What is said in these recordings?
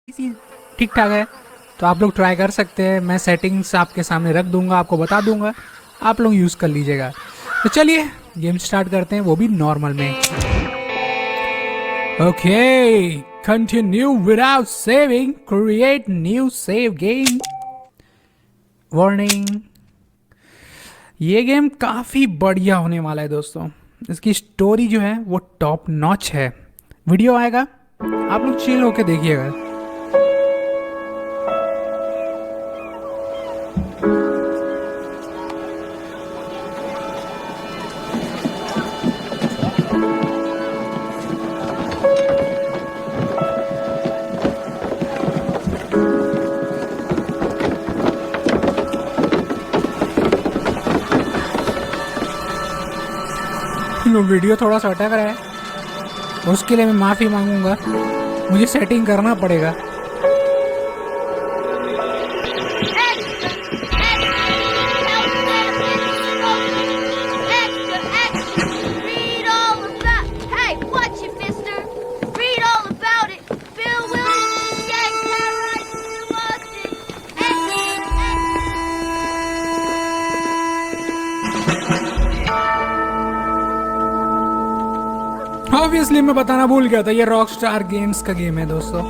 ठीक ठाक है। तो आप लोग ट्राई कर सकते हैं, मैं सेटिंग्स आपके सामने रख दूंगा, आपको बता दूंगा, आप लोग यूज़ कर लीजिएगा। तो चलिए गेम स्टार्ट करते हैं, वो भी नॉर्मल में। Okay, continue without saving, create new save game. Warning, ये गेम काफ़ी बढ़िया होने वाला है दोस्तों। इसकी स्टोरी जो है वो टॉप नॉच है। वीडियो आएगा, आप लोग चिल होके देखिएगा। वीडियो थोड़ा सा अटक रहा है, उसके लिए मैं माफ़ी मांगूंगा, मुझे सेटिंग करना पड़ेगा। ऑब्वियसली मैं बताना भूल गया था, ये रॉकस्टार गेम्स का गेम है दोस्तों।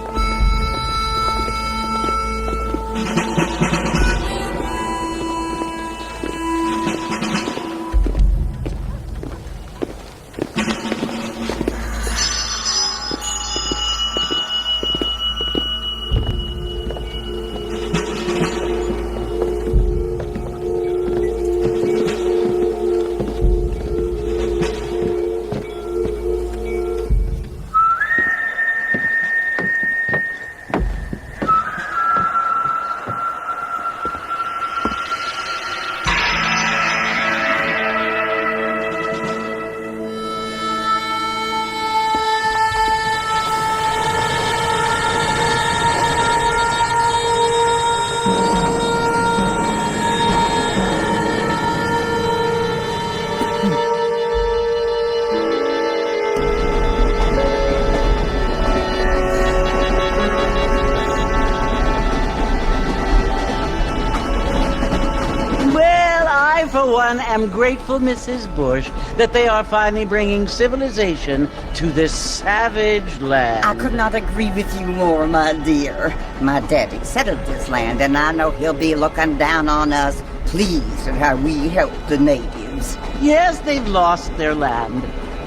For one, am grateful, Mrs. Bush, that they are finally bringing civilization to this savage land. I could not agree with you more, my dear. My daddy settled this land, and I know he'll be looking down on us, pleased at how we help the natives. Yes, they've lost their land,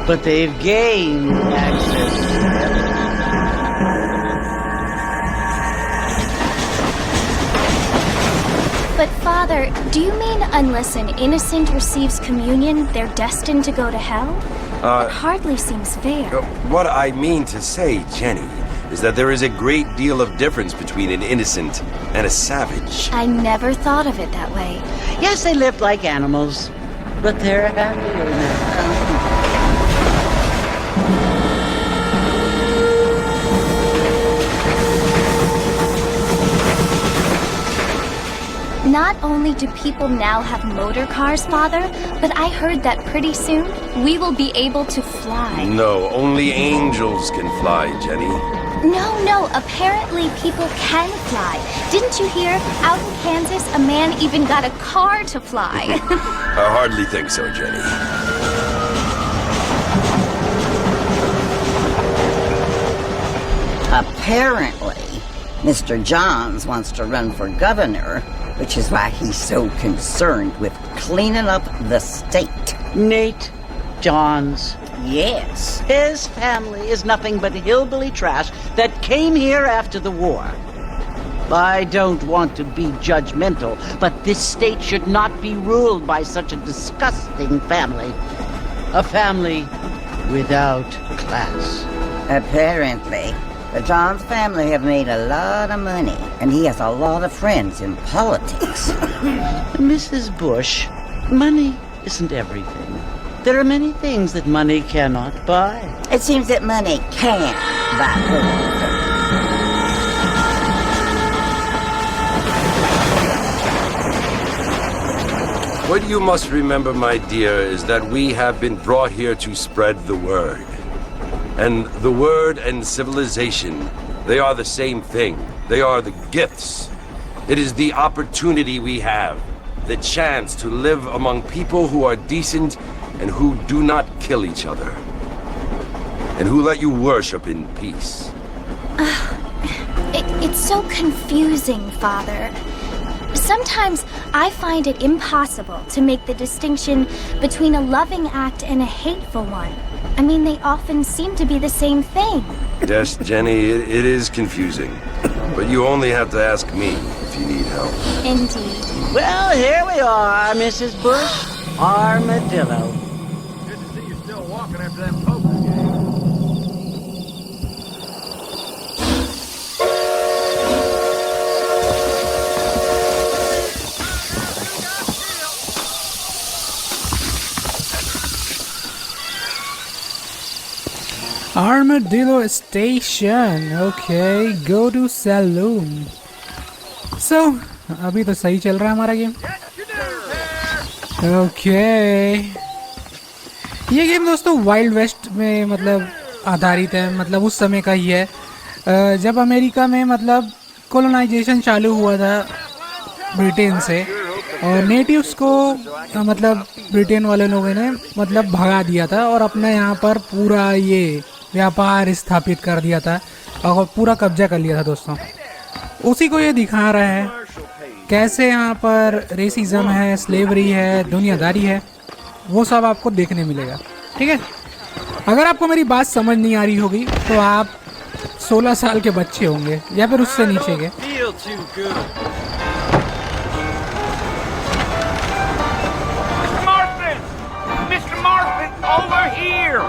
but they've gained access to it. But Father, do you mean unless an innocent receives communion, they're destined to go to hell? That hardly seems fair. What I mean to say, Jenny, is that there is a great deal of difference between an innocent and a savage. I never thought of it that way. Yes, they lived like animals, but they're happier now. Not only do people now have motor cars, Father, but I heard that pretty soon we will be able to fly. No, only angels can fly, Jenny. No, apparently people can fly. Didn't you hear? Out in Kansas, a man even got a car to fly. I hardly think so, Jenny. Apparently, Mr. Johns wants to run for governor, which is why he's so concerned with cleaning up the state. Nate Johns. Yes. His family is nothing but hillbilly trash that came here after the war. I don't want to be judgmental, but this state should not be ruled by such a disgusting family. A family without class. Apparently, the Johns family have made a lot of money, and he has a lot of friends in politics. Mrs. Bush, money isn't everything. There are many things that money cannot buy. It seems that money can buy politics. What you must remember, my dear, is that we have been brought here to spread the word. And the word and civilization They are the same thing. They are the gifts. It is the opportunity we have, the chance to live among people who are decent and who do not kill each other, and who let you worship in peace. It's so confusing, Father. Sometimes I find it impossible to make the distinction between a loving act and a hateful one. I mean, they often seem to be the same thing. Yes, Jenny, it is confusing. But you only have to ask me if you need help. Indeed. Well, here we are, Mrs. Bush. Armadillo. Good to see you still walking after that poker game. Armadillo Station. Okay, go to saloon. So, अभी तो सही चल रहा है हमारा game. Okay. ये game दोस्तों Wild West में मतलब आधारित है, मतलब उस समय का ही है जब अमेरिका में मतलब कॉलोनाइजेशन चालू हुआ था ब्रिटेन से, और नेटिव्स को मतलब ब्रिटेन वाले लोगों ने मतलब भगा दिया था और अपने यहाँ पर पूरा ये व्यापार स्थापित कर दिया था और पूरा कब्जा कर लिया था दोस्तों. उसी को ये दिखा रहा है कैसे यहाँ पर रेसिज्म है, स्लेवरी है, दुनियादारी है, वो सब आपको देखने मिलेगा. ठीक है, अगर आपको मेरी बात समझ नहीं आ रही होगी तो आप 16 साल के बच्चे होंगे या फिर उससे नीचे के. Mr. Marston, over here!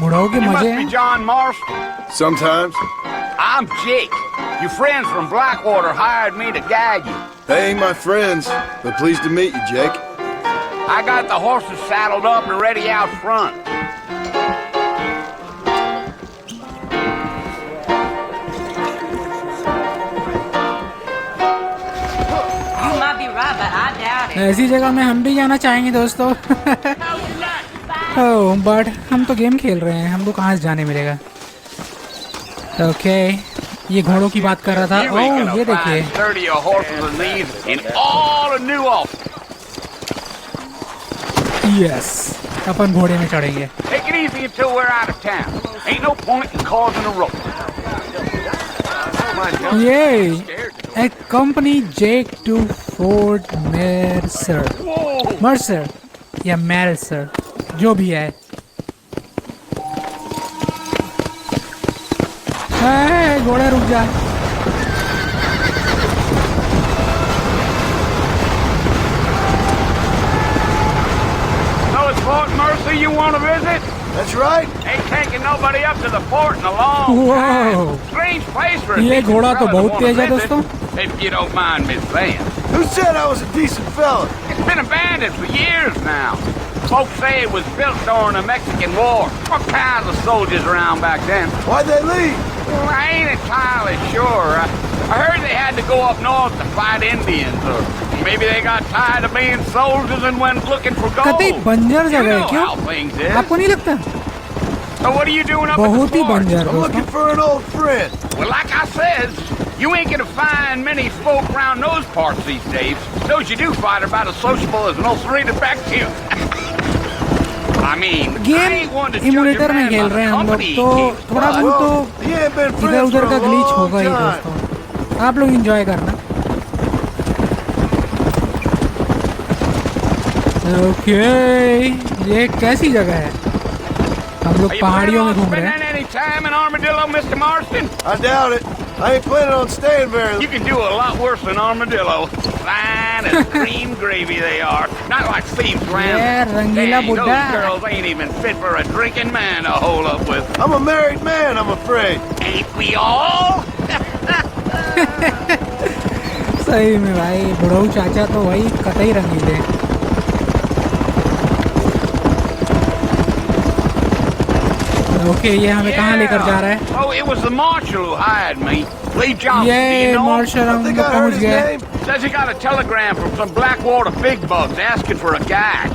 बुढ़ाओ के You must मजे be हैं. John Marston. Sometimes. I'm Jake. Your friends from Blackwater hired me to guide you. They ain't my friends, but pleased to meet you, Jake. I got the horses saddled up and ready out front. You might be right, but I doubt it. ऐसी जगह में हम भी जाना चाहेंगे दोस्तों. Oh but हम तो गेम खेल रहे हैं, हमको कहाँ से जाने मिलेगा. ओके, ये घोड़ों की बात कर रहा था. You ain't ओह gonna ये find देखिए, sturdier horses than these in all of New Ulster. Yes, अपन घोड़े में चढ़ेंगे. Take it easy until we're out of town. Ain't no point in causing a row. ये a company Jake to Fort Mercer या Mercer जो भी है. घोड़ा रुक जा. So it's Fort Mercy you want to visit? That's right. Ain't taking nobody up to the fort in a long time. Whoa. Strange place for a ये decent घोड़ा तो fella to बहुत wanna तेज है visit, दोस्तों. If you don't mind me saying. Who said I was a decent fella? It's been abandoned for years now. Folks say it was built during the Mexican War. All kinds of soldiers around back then. Why'd they leave? Well, I ain't entirely sure. I heard they had to go up north to fight Indians, or maybe they got tired of being soldiers and went looking for gold. कतई बंजर You जगह है know क्यों? how things is. आपको नहीं लगता? So what are you doing up at बहुत the he fort? बंजर I'm looking दोस्तों. for an old friend. Well, like I says, you ain't gonna find many folk around those parts these days. Those you do find are about as sociable as an ulcerated bacteria. I mean, I game ain't one to judge a emulator में man खेल by रहे the हैं हम लोग, company he तो keeps. थोड़ा बहुत तो Well, he ain't been इधर friends उधर for का a ग्लिच होगा long ही time. दोस्तों. आप लोग एंजॉय करना. ओके, ये कैसी जगह है? हम लोग Are you पहाड़ियों में planning on घूम रहे हैं. spending any time in Armadillo, Mr. Marston? I doubt it. I ain't planning on staying very You can do a lot worse than Armadillo. Fine as cream gravy they are. Not like Steve's Yeah, Rams. Rangila Dang, Buddha. those girls ain't even fit for a drinking man to hole up with. I'm a married man, I'm afraid. Ain't we all? सही में भाई, बुढ़ऊ चाचा तो वही कतई रंगीले. Okay, ये हमें कहाँ लेकर जा रहा है? Oh, it was the marshal who hired me. Lee Johnson. Do ये you know him? Marshall I हम think लोग I heard पहुँच his गए. name. Says he got a telegram from some Blackwater big bugs asking for a guide.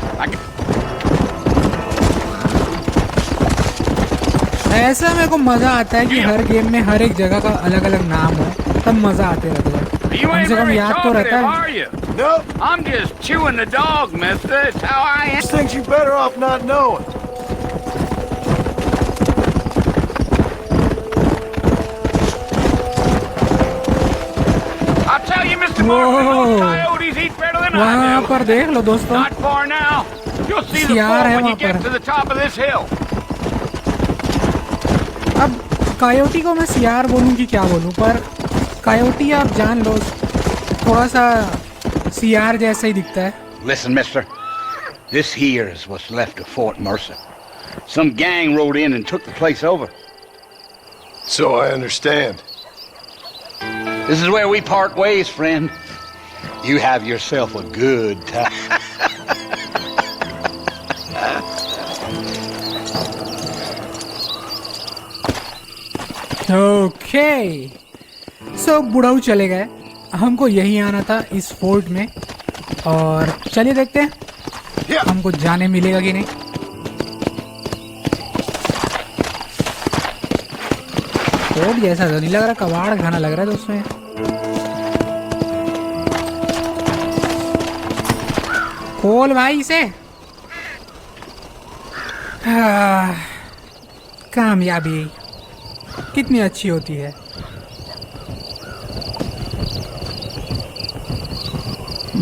ऐसा मेरे को मजा आता है कि हर गेम में हर एक जगह का अलग अलग नाम हो, तब मजा आते रहता है। You कम ain't से कम very याद तो talkative, रहता है। are you? Nope. I'm just chewing the dog, mister. It's how I am. These things you better off not knowing. I'll tell you, Mr. Whoa. Martin, those coyotes eat better than I वहाँ do. पर देख लो दोस्तों, Not far now. You'll see the सियार fall है when you वहाँ get पर। to the top of this hill. अब coyote को मैं सियार बोलूँ कि क्या बोलूँ, पर कायोटी आप जान लो थोड़ा सा सियार जैसा ही दिखता है। Listen, mister. This here is what's left of Fort Mercer. Some gang rode in and took the place over. So I understand. This is where we part ways, friend. You have yourself a good time. Okay, so बुढ़ाऊ चले गए, हमको यही आना था इस fort में, और चलिए देखते हैं हमको जाने मिलेगा कि नहीं। फोर्ट जैसा तो नहीं लग रहा, कबाड़ खाना लग रहा है तो उसमें। खोल भाई इसे। कामयाबी कितनी अच्छी होती है।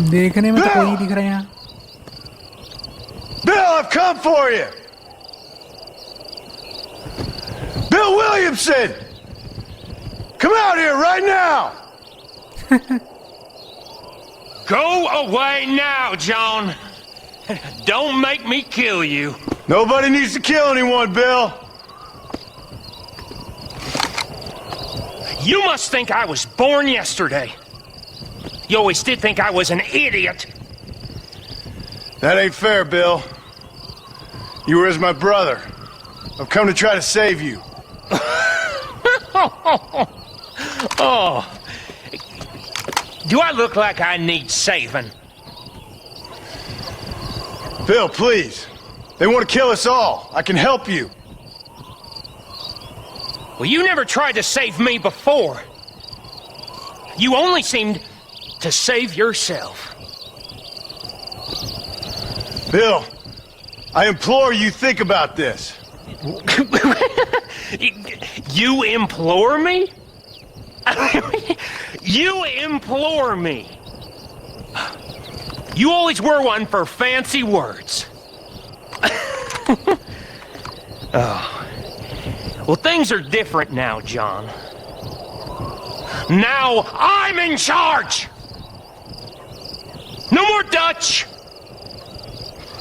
देखने में तो कोई नहीं दिख रहा है यहाँ। Bill, I've come for you! Bill Williamson! Come out here right now! Go away now, John. Don't make me kill you. Nobody needs to kill anyone, Bill. You must think I was born yesterday. You always did think I was an idiot. That ain't fair, Bill. You were as my brother. I've come to try to save you. Oh. Do I look like I need saving? Bill, please. They want to kill us all. I can help you. Well, you never tried to save me before. You only seemed to save yourself. Bill, I implore you think about this. You implore me? You implore me? You always were one for fancy words. Oh. Well, things are different now, John. Now I'm in charge! No more Dutch!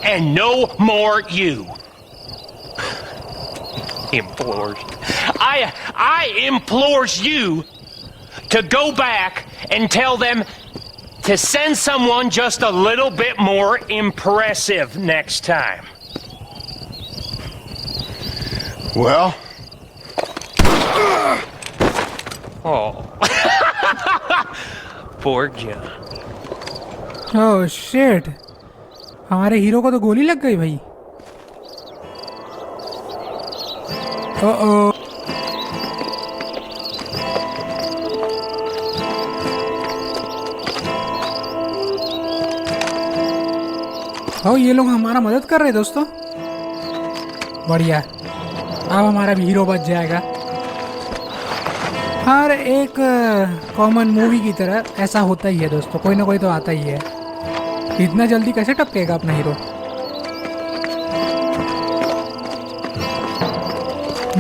And no more you. Implores. I implores you to go back and tell them to send someone just a little bit more impressive next time. Well? Oh. Poor John. Oh shit, हमारे hero को तो गोली लग गई भाई। ओह ओ, ये लोग हमारा मदद कर रहे हैं दोस्तों। बढ़िया, अब हमारा भी हीरो बच जाएगा। हर एक कॉमन मूवी की तरह ऐसा होता ही है दोस्तों, कोई ना कोई तो आता ही है। इतना जल्दी कैसे टपकेगा अपना हीरो?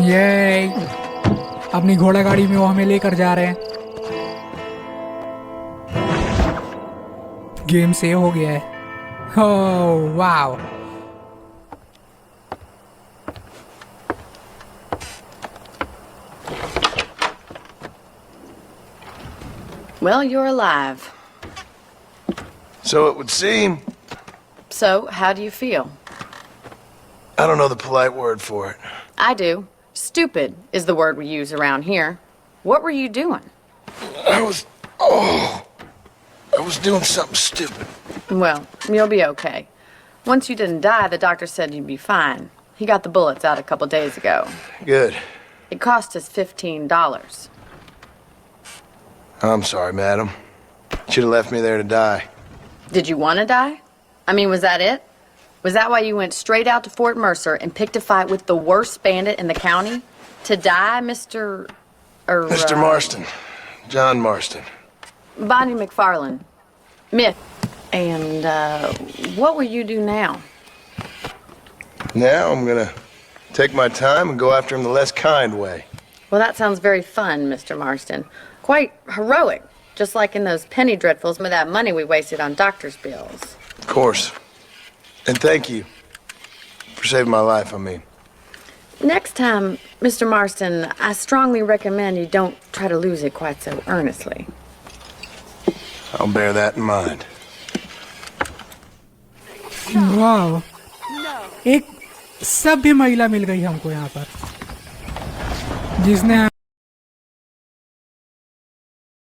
ये अपनी घोड़ा गाड़ी में वो हमें लेकर जा रहे हैं। गेम सेव हो गया है। Oh wow, Well, you're alive. So it would seem. So, how do you feel? I don't know the polite word for it. I do. Stupid is the word we use around here. What were you doing? I was doing something stupid. Well, you'll be okay. Once you didn't die, the doctor said you'd be fine. He got the bullets out a couple days ago. Good. It cost us $15. I'm sorry, madam. Should have left me there to die. Did you want to die? I mean, was that it? Was that why you went straight out to Fort Mercer and picked a fight with the worst bandit in the county? To die, Mr. Mr. Marston. John Marston. Bonnie McFarlane. Myth. And, what will you do now? Now I'm gonna take my time and go after him the less kind way. Well, that sounds very fun, Mr. Marston. Quite heroic. Just like in those penny dreadfuls with that money we wasted on doctor's bills. Of course. And thank you for saving my life, I mean. Next time, Mr. Marston, I strongly recommend you don't try to lose it quite so earnestly. I'll bear that in mind. वाह, एक सभ्य महिला मिल गई हमको यहाँ पर जिसने